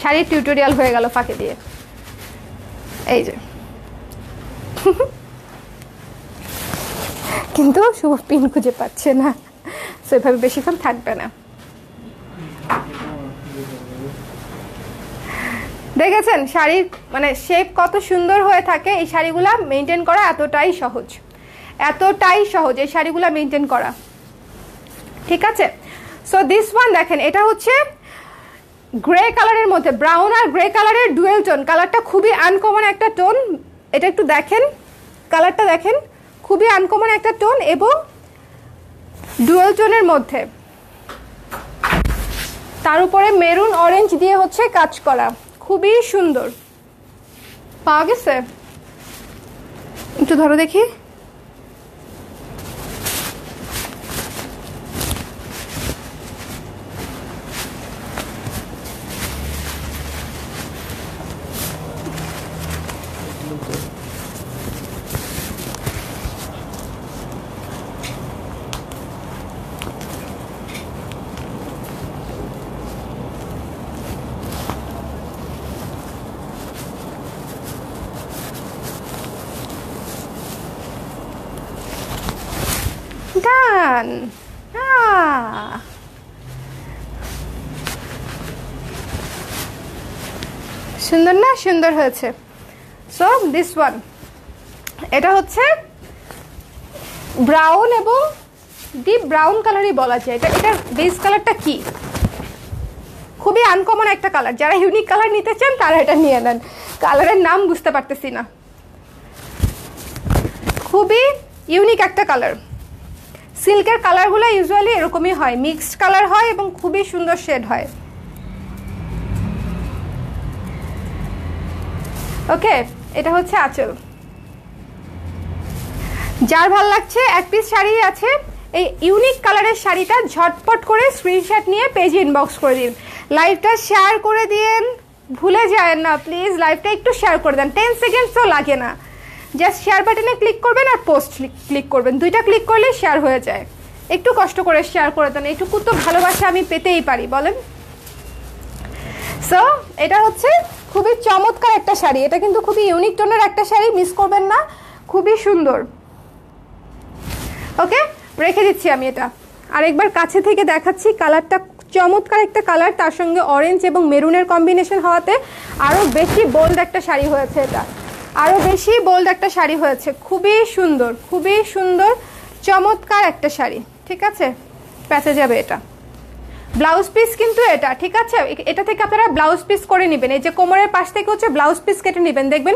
শাড়ির টিউটোরিয়াল হয়ে গেল ফাঁকে দিয়ে। এই যে কিন্তু শুভ পিন খুঁজে পাচ্ছে না, সেভাবে বেশিক্ষণ থাকবে না। দেখেছেন শাড়ির মানে শেপ কত সুন্দর হয়ে থাকে। এই শাড়িগুলা মেনটেন করা এতটাই সহজ, এতটাই সহজ এই শাড়িগুলা মেনটেন করা। ঠিক আছে, সো দিস ওয়ান দেখেন, এটা হচ্ছে গ্রে কালারের মধ্যে, ব্রাউন আর গ্রে কালারের ডুয়েল টোন। কালারটা খুবই আনকমন একটা টোন। এটা একটু দেখেন, কালারটা দেখেন, খুবই আনকমন একটা টোন এবং ডুয়েল টোনের মধ্যে, তার উপরে মেরুন অরেঞ্জ দিয়ে হচ্ছে কাজ করা, খুবই সুন্দর। পাওয়া গেছে? একটু ধরো দেখি। ওয়ান, সুন্দর না? সুন্দর হয়েছে। সো দিস ওয়ান, এটা হচ্ছে ব্রাউন এবং ডিপ ব্রাউন কালারই বলা যায়। এটার বেস কালারটা কি, খুবই আনকমন একটা কালার। যারা ইউনিক কালার নিতে চান তারা এটা নিয়ে নেন। কালারের নাম বুঝতে পারতেছি না, খুবই ইউনিক একটা কালার। সিল্কের কালারগুলো ইউজুয়ালি এরকমই হয়, মিক্সড কালার হয় এবং খুবই সুন্দর শেড হয়। ওকে, এটা হচ্ছে আঁচল। যার ভাল লাগছে, এক পিস শাড়ি আছে এই ইউনিক কালারের শাড়িটা, ঝটপট করে স্ক্রিনশট নিয়ে পেজে ইনবক্স করে দিন। লাইভটা শেয়ার করে দিন, ভুলে যায় না প্লিজ। লাইভটা একটু শেয়ার করে দেন, 10 সেকেন্ডসও লাগে না। জাস্ট শেয়ার বাটনে ক্লিক করবেন আর পোস্ট ক্লিক করবেন, দুইটা ক্লিক করলে শেয়ার হয়ে যায়। একটু কষ্ট করে শেয়ার করে দেন, এইটুকু তো ভালোবাসা আমি পেতেই পারি, বলেন। সো এটা হচ্ছে খুবই চমৎকার একটা শাড়ি। এটা কিন্তু খুবই ইউনিক টোনের একটা শাড়ি, মিস করবেন না, খুবই সুন্দর। ওকে, রেখে দিচ্ছি আমি এটা। আরেকবার কাছে থেকে দেখাচ্ছি, কালারটা চমৎকার একটা কালার, তার সঙ্গে অরেঞ্জ এবং মেরুনের কম্বিনেশন হওয়াতে আরও বেশি বোল্ড একটা শাড়ি হয়েছে। এটা আরও বেশি বোল্ড একটা শাড়ি হয়েছে, খুবই সুন্দর, খুবই সুন্দর, চমৎকার একটা শাড়ি। ঠিক আছে, প্যাচে যাবে এটা। ব্লাউজ পিস কিন্তু এটা, ঠিক আছে, এটা থেকে আপনারা ব্লাউজ পিস করে নেবেন। এই যে কোমরের পাশ থেকে হচ্ছে ব্লাউজ পিস কেটে নেবেন, দেখবেন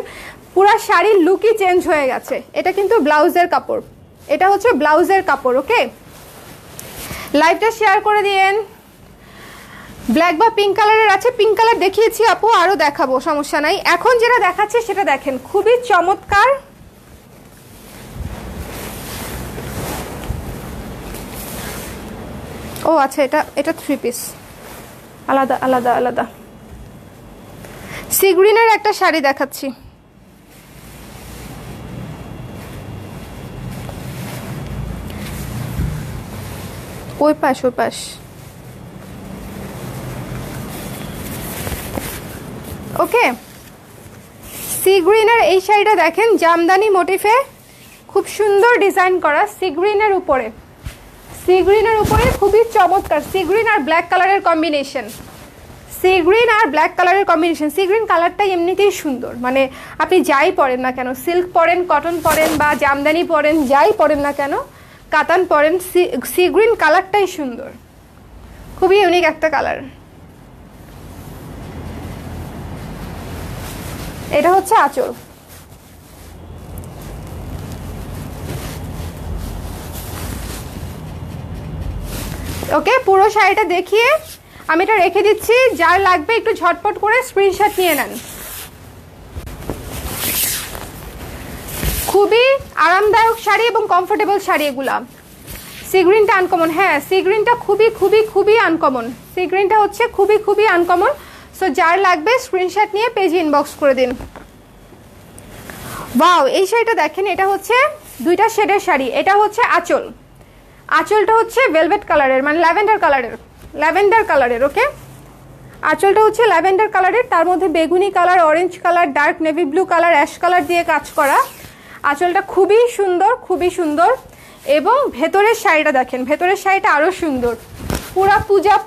পুরো শাড়ির লুকই চেঞ্জ হয়ে গেছে। এটা কিন্তু ব্লাউজের কাপড়, এটা হচ্ছে ব্লাউজের কাপড়। ওকে, লাইভটা শেয়ার করে দিয়েন। ব্ল্যাক বা পিঙ্ক কালারের আছে, পিঙ্ক কালার দেখিয়েছি আপু, আরও দেখাবো, সমস্যা নাই। এখন যেটা দেখাচ্ছে সেটা দেখেন, খুবই চমৎকার। ও আচ্ছা, এটা 3 পিস, আলাদা আলাদা আলাদা। সি গ্রিনের একটা শাড়ি দেখাচ্ছি, ওই পাশ ওই পাশ। ওকে, সি গ্রিনের এই শাড়িটা দেখেন, জামদানি মোটিফে খুব সুন্দর ডিজাইন করা, সি গ্রিনের উপরে, সি গ্রিনের উপরে খুবই চমৎকার। সি গ্রিন আর ব্ল্যাক কালারের কম্বিনেশন, সি গ্রিন আর ব্ল্যাক কালারের কম্বিনেশন। সি গ্রিন কালারটা এমনিতেই সুন্দর, মানে আপনি যাই পরেন না কেন, সিল্ক পরেন, কটন পরেন বা জামদানি পরেন, যাই পরেন না কেন, কাতান পরেন, সি গ্রিন কালারটাই সুন্দর, খুবই ইউনিক একটা কালার। এটা হচ্ছে আঁচল। ওকে, পুরো শাড়িটা দেখিয়ে আমি এটা রেখে দিচ্ছি। যার লাগবে একটু ঝটপট করে স্ক্রিনশট নিয়ে নেন। খুবই আরামদায়ক শাড়ি এবং কমফোর্টেবল শাড়ি এগুলা। সি গ্রিনটা আনকমন, হ্যাঁ সি গ্রিনটা খুবই খুবই খুবই আনকমন, সি গ্রিনটা হচ্ছে খুবই খুবই আনকমন। সো যার লাগবে স্ক্রিনশট নিয়ে পেজে ইনবক্স করে দিন। ওয়াও, এই শাড়িটা দেখেন, এটা হচ্ছে দুইটা শেডের শাড়ি। এটা হচ্ছে আঁচল, আঁচলটা হচ্ছে ভেলভেট কালারের, মানে ল্যাভেন্ডার কালারের, ল্যাভেন্ডার কালারের। ওকে, আঁচলটা হচ্ছে ল্যাভেন্ডার কালারের, তার মধ্যে বেগুনি colour, orange colour, dark navy blue colour, ash colour দিয়ে কাজ করা। আঁচলটা খুবই সুন্দর, খুবই সুন্দর। এবং ভেতরের শাড়িটা দেখেন, ভেতরের শাড়িটা আরও সুন্দর, পুরা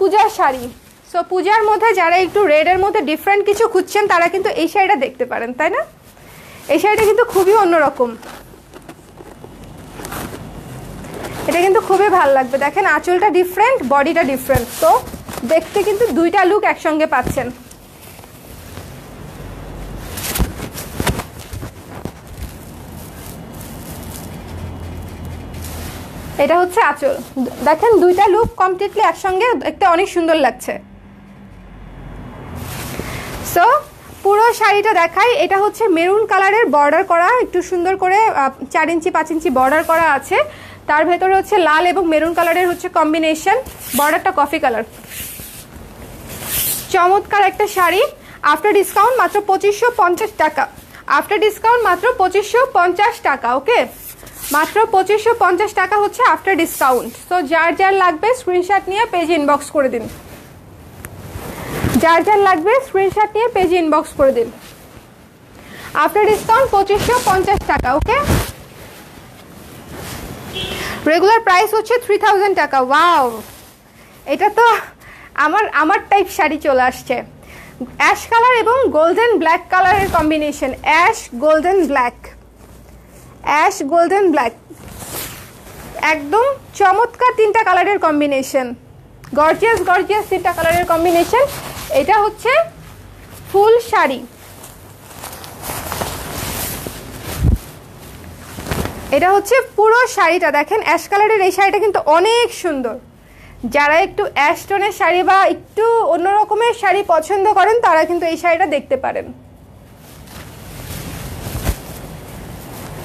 পূজার শাড়ি। সো পূজার মধ্যে যারা একটু রেডের মধ্যে ডিফারেন্ট কিছু খুঁজছেন তারা কিন্তু এই শাড়িটা দেখতে পারেন, তাই না? এই শাড়িটা কিন্তু খুবই অন্যরকম, এটা কিন্তু খুবই ভালো লাগবে। দেখেন আঁচলটা ডিফারেন্ট, বডিটা ডিফারেন্ট, তো দেখতে কিন্তু দুইটা লুক একসঙ্গে পাচ্ছেন। এটা হচ্ছে আঁচল, দেখেন দুইটা লুক কমপ্লিটলি একসঙ্গে দেখতে অনেক সুন্দর লাগছে। সো পুরো শাড়িটা দেখাই। এটা হচ্ছে মেরুন কালারের বর্ডার করা, একটু সুন্দর করে 4 ইঞ্চি 5 ইঞ্চি বর্ডার করা আছে। তার ভেতরে হচ্ছে লাল এবং মেরুন কালারের হচ্ছে কম্বিনেশন, বর্ডারটা কফি কালার। চমৎকার একটা শাড়ি। আফটার ডিসকাউন্ট মাত্র 2550 টাকা, আফটার ডিসকাউন্ট মাত্র 2550 টাকা। ওকে, মাত্র 2550 টাকা হচ্ছে আফটার ডিসকাউন্ট। তো যার যার লাগবে স্ক্রিনশট নিয়ে পেজে ইনবক্স করে দিন, যার যার লাগবে স্ক্রিনশট নিয়ে পেজে ইনবক্স করে দিন। আফটার ডিসকাউন্ট 2550 টাকা। ওকে, রেগুলার প্রাইস হচ্ছে 3000 টাকা। ওয়াও, এটা তো আমার টাইপ শাড়ি চলে আসছে। অ্যাশ কালার এবং গোল্ডেন ব্ল্যাক কালারের combination, ash golden black, ash golden black, একদম চমৎকার তিনটা কালারের কম্বিনেশন, গর্জিয়াস গর্জিয়াস তিনটা কালারের কম্বিনেশন। এটা হচ্ছে ফুল শাড়ি, এটা হচ্ছে পুরো শাড়িটা। দেখেন অ্যাশ কালারের এই শাড়িটা কিন্তু অনেক সুন্দর। যারা একটু অ্যাশ টোনের শাড়ি বা একটু অন্য রকমের শাড়ি পছন্দ করেন তারা কিন্তু এই শাড়িটা দেখতে পারেন।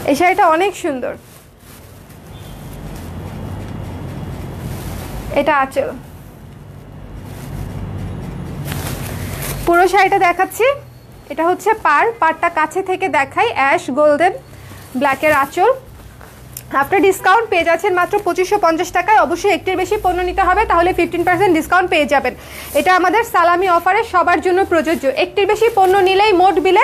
এই শাড়িটা অনেক সুন্দর। এটা আঁচল, পুরো শাড়িটা দেখাচ্ছি। এটা হচ্ছে পাড়টা কাছে থেকে দেখাই, অ্যাশ গোল্ডেন ব্ল্যাকের আঁচল। আফটার ডিসকাউন্ট পেয়ে যাচ্ছেন মাত্র 2550 টাকায়। অবশ্যই একটির বেশি পণ্য নিতে হবে, তাহলে 15% ডিসকাউন্ট পেয়ে যাবেন। এটা আমাদের সালামি অফারে সবার জন্য প্রযোজ্য। একটির বেশি পণ্য নিলেই মোট বিলে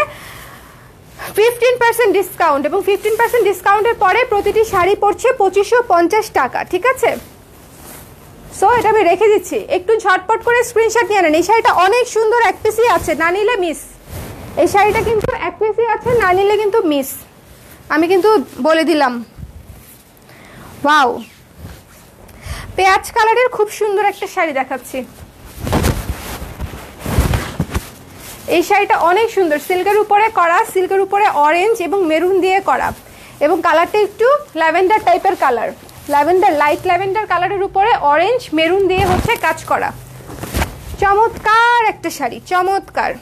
15% ডিসকাউন্ট, এবং 15% ডিসকাউন্টের পরে প্রতিটি শাড়ি পড়ছে 2550 টাকা। ঠিক আছে, সো এটা আমি রেখে দিচ্ছি, একটু ঝটপট করে স্ক্রিনশট নিয়ে নেন। এই শাড়িটা অনেক সুন্দর, এক পিসই আছে, না নিলে মিস। এই শাড়িটা কিন্তু এক পিসই আছে, না নিলে কিন্তু মিস, আমি কিন্তু বলে দিলাম। ওয়াও, পেঁয়াজ কালারের খুব সুন্দর একটা শাড়ি দেখাচ্ছি। এই শাড়িটা অনেক সুন্দর, সিল্কের উপরে করা, সিল্কের উপরে অরেঞ্জ এবং মেরুন দিয়ে করা, এবং কালারটা একটু ল্যাভেন্ডার টাইপের কালার, ল্যাভেন্ডার, লাইট ল্যাভেন্ডার কালারের উপরে অরেঞ্জ মেরুন দিয়ে হচ্ছে কাজ করা। চমৎকার একটা শাড়ি, চমৎকার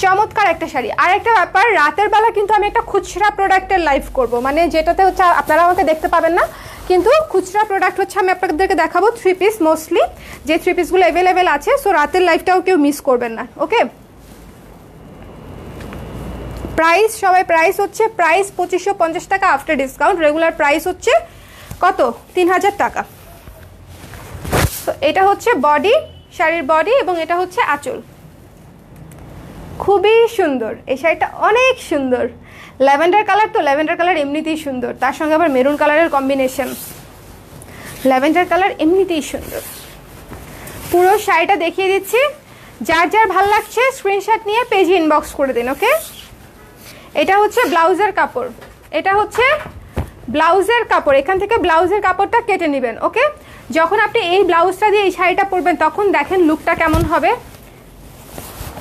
চমৎকার একটা শাড়ি। আর একটা ব্যাপার, রাতের বেলা কিন্তু আমি একটা খুচরা প্রোডাক্টের লাইভ করব, মানে যেটাতে হচ্ছে আপনারা আমাকে দেখতে পাবেন না, কিন্তু খুচরা প্রোডাক্ট হচ্ছে আমি আপনাদেরকে দেখাবো 3 পিস, মোস্টলি যে 3 পিসগুলো অ্যাভেলেবেল আছে। সো রাতের লাইভটাও কেউ মিস করবেন না। ওকে, প্রাইস সবাই, প্রাইস হচ্ছে 2550 টাকা আফটার ডিসকাউন্ট। রেগুলার প্রাইস হচ্ছে কত? 3000 টাকা। তো এটা হচ্ছে বডি, শাড়ির বডি, এবং এটা হচ্ছে আঁচল। খুবই সুন্দর এই শাড়িটা, অনেক সুন্দর। ল্যাভেন্ডার কালার, তো ল্যাভেন্ডার কালার এমনিতেই সুন্দর, তার সঙ্গে আবার মেরুন কালারের কম্বিনেশন। ল্যাভেন্ডার কালার এমনিতেই সুন্দর। পুরো শাড়িটা দেখিয়ে দিচ্ছি, যার যার ভাল লাগছে স্ক্রিনশট নিয়ে পেজে ইনবক্স করে দিন। ওকে, এটা হচ্ছে ব্লাউজের কাপড়, এটা হচ্ছে ব্লাউজের কাপড়। এখান থেকে ব্লাউজের কাপড়টা কেটে নেবেন। ওকে, যখন আপনি এই ব্লাউজটা দিয়ে এই শাড়িটা পরবেন তখন দেখেন লুকটা কেমন হবে।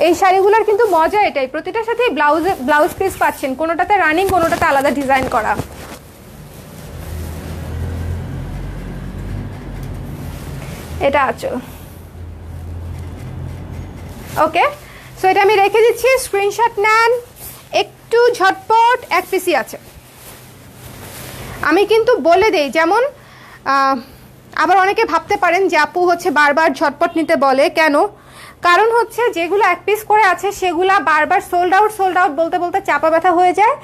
এই শাড়িগুলোর কিন্তু মজা এটাই, প্রতিটার সাথে ব্লাউজ পিস পাচ্ছেন, কোনোটাতে রানিং, কোনোটাতে আলাদা ডিজাইন করা। এটা আঁচল। ওকে, সো এটা আমি রেখে দিচ্ছি, স্ক্রিনশট নেন, একটু ঝটপট, এক পিসই আছে। আমি কিন্তু বলে দেই, যেমন আবার অনেকে ভাবতে পারেন যে আপু হচ্ছে বারবার ঝটপট নিতে বলে কেন, কারণ হচ্ছে যেগুলো এক পিস করে আছে সেগুলা বারবার সোল্ড আউট বলতে বলতে চাপা ব্যথা হয়ে যায়,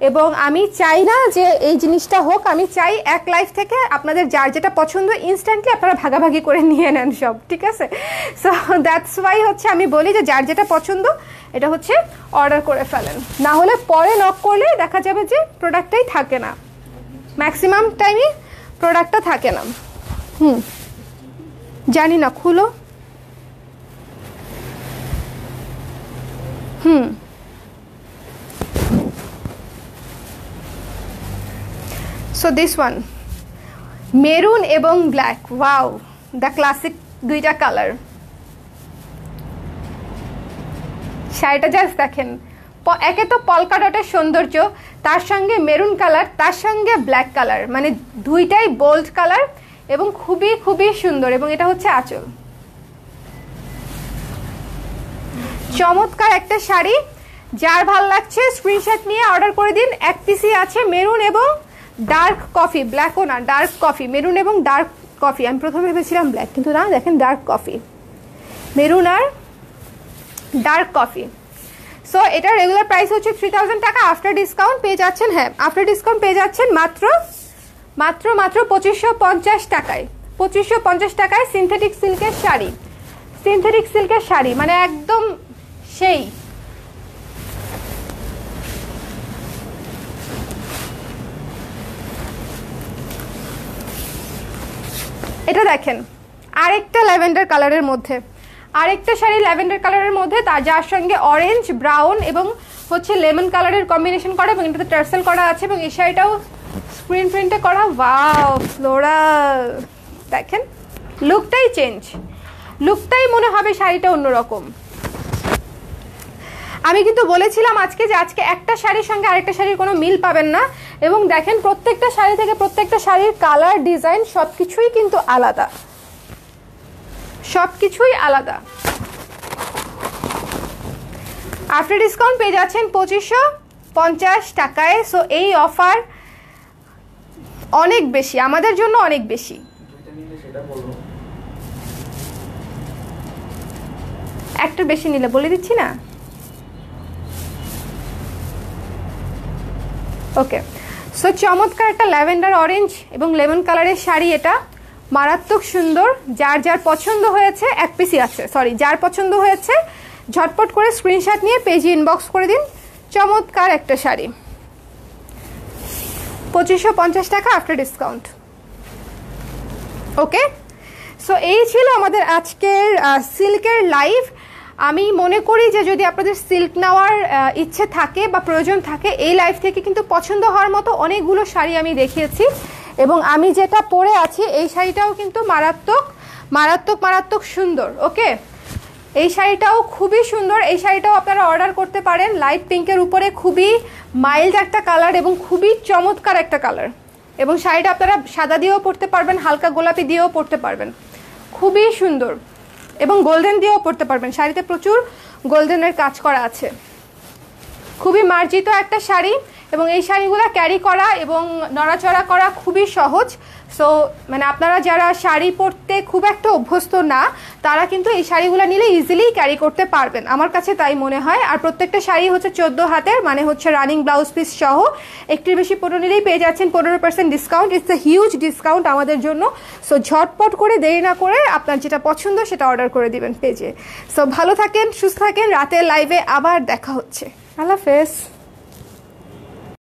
এবং আমি চাই না যে এই জিনিসটা হোক। আমি চাই এক লাইফ থেকে আপনাদের যার যেটা পছন্দ ইনস্ট্যান্টলি আপনারা ভাগাভাগি করে নিয়ে নেন সব, ঠিক আছে? সো দ্যাটস ওয়াই হচ্ছে আমি বলি যে যার যেটা পছন্দ এটা হচ্ছে অর্ডার করে ফেলেন, না হলে পরে নক করলে দেখা যাবে যে প্রোডাক্টটাই থাকে না, ম্যাক্সিমাম টাইমই প্রোডাক্টটা থাকে না। জানি না, খুলো। সো দিস ওয়ান মেরুন এবং ব্ল্যাক, ওয়াও, দ্য ক্লাসিক দুইটা কালার। শাড়িটা জাস্ট দেখেন, একে তো পলকা ডটের সৌন্দর্য, তার সঙ্গে মেরুন কালার, তার সঙ্গে ব্ল্যাক কালার, মানে দুইটাই বোল্ড কালার এবং খুবই খুবই সুন্দর। এবং এটা হচ্ছে আঁচল। চমৎকার একটা শাড়ি, যার ভাল লাগছে স্ক্রিনশট নিয়ে অর্ডার করে দিন। এক পিসই আছে, মেরুন এবং ডার্ক কফি, ব্ল্যাকও না, ডার্ক কফি, মেরুন এবং ডার্ক কফি। আমি প্রথমে ভেবেছিলাম ব্ল্যাক, কিন্তু না, দেখেন ডার্ক কফি, মেরুন আর ডার্ক কফি। সো এটা রেগুলার প্রাইস হচ্ছে 3000 টাকা, আফটার ডিসকাউন্ট পেয়ে যাচ্ছেন, হ্যাঁ আফটার ডিসকাউন্ট পেয়ে যাচ্ছেন মাত্র 2550 টাকায়। 2550 টাকায় সিনথেটিক সিল্কের শাড়ি, সিনথেটিক সিল্কের শাড়ি, মানে একদম সেই। এটা দেখেন আরেকটা ল্যাভেন্ডার কালারের মধ্যে, আরেকটা শাড়ি ল্যাভেন্ডার কালারের মধ্যে, তার যার সঙ্গে অরেঞ্জ, ব্রাউন এবং হচ্ছে লেমন কালারের কম্বিনেশন করা, এবং এটাতে টার্সেল করা আছে, এবং এই শাড়িটাও স্ক্রিন প্রিন্টে করা। Wow, floral. দেখেন লুকটাই চেঞ্জ, লুকটাই মনে হবে শাড়িটা অন্যরকম। আমি কিন্তু বলেছিলাম আজকে যে আজকে একটা শাড়ির সঙ্গে আরেকটা শাড়ির কোনো মিল পাবেন না, এবং দেখেন প্রত্যেকটা শাড়ি থেকে প্রত্যেকটা শাড়ির কালার, ডিজাইন সবকিছুই কিন্তু আলাদা, সবকিছুই আলাদা। আফটার ডিসকাউন্ট পেয়ে যাচ্ছেন 2550 টাকায়। সো এই অফার অনেক বেশি, আমাদের জন্য অনেক বেশি। একটা বেশি নিলে বলে দিচ্ছি না। ওকে, সো চমৎকার একটা ল্যাভেন্ডার অরেঞ্জ এবং লেমন কালারের শাড়ি, এটা মারাত্মক সুন্দর। যার যার পছন্দ হয়েছে, এক পিসই আছে, সরি, যার পছন্দ হয়েছে ঝটপট করে স্ক্রিনশট নিয়ে পেজে ইনবক্স করে দিন। চমৎকার একটা শাড়ি, 2550 টাকা আফটার ডিসকাউন্ট। ওকে, সো এই ছিল আমাদের আজকের সিল্কের লাইভ। আমি মনে করি যে যদি আপনাদের সিল্ক নেওয়ার ইচ্ছে থাকে বা প্রয়োজন থাকে, এই লাইভ থেকে কিন্তু পছন্দ হওয়ার মতো অনেকগুলো শাড়ি আমি দেখিয়েছি, এবং আমি যেটা পরে আছি এই শাড়িটাও কিন্তু মারাত্মক মারাত্মক মারাত্মক সুন্দর। ওকে, এই শাড়িটাও খুবই সুন্দর, এই শাড়িটাও আপনারা অর্ডার করতে পারেন। লাইট পিঙ্কের উপরে খুবই মাইল্ড একটা কালার এবং খুবই চমৎকার একটা কালার, এবং শাড়িটা আপনারা সাদা দিয়েও পরতে পারবেন, হালকা গোলাপি দিয়েও পরতে পারবেন, খুবই সুন্দর, এবং গোল্ডেন দিয়েও পরতে পারবেন। শাড়িতে প্রচুর গোল্ডেনের কাজ করা আছে, খুবই মার্জিত একটা শাড়ি, এবং এই শাড়িগুলো ক্যারি করা এবং নড়াচড়া করা খুবই সহজ। সো মানে আপনারা যারা শাড়ি পরতে খুব একটা অভ্যস্ত না, তারা কিন্তু এই শাড়িগুলো নিলে ইজিলি ক্যারি করতে পারবেন, আমার কাছে তাই মনে হয়। আর প্রত্যেকটা শাড়ি হচ্ছে 14 হাতের, মানে হচ্ছে রানিং ব্লাউজ পিস সহ। একটির বেশি পণ্য নিলেই পেয়ে যাচ্ছেন 15% discount. It's a huge discount আমাদের জন্য। সো ঝটপট করে, দেরি না করে আপনার যেটা পছন্দ সেটা অর্ডার করে দিবেন পেজে। সো ভালো থাকেন, সুস্থ থাকেন, রাতের লাইভে আবার দেখা হচ্ছে। আল্লাহ হাফেজ।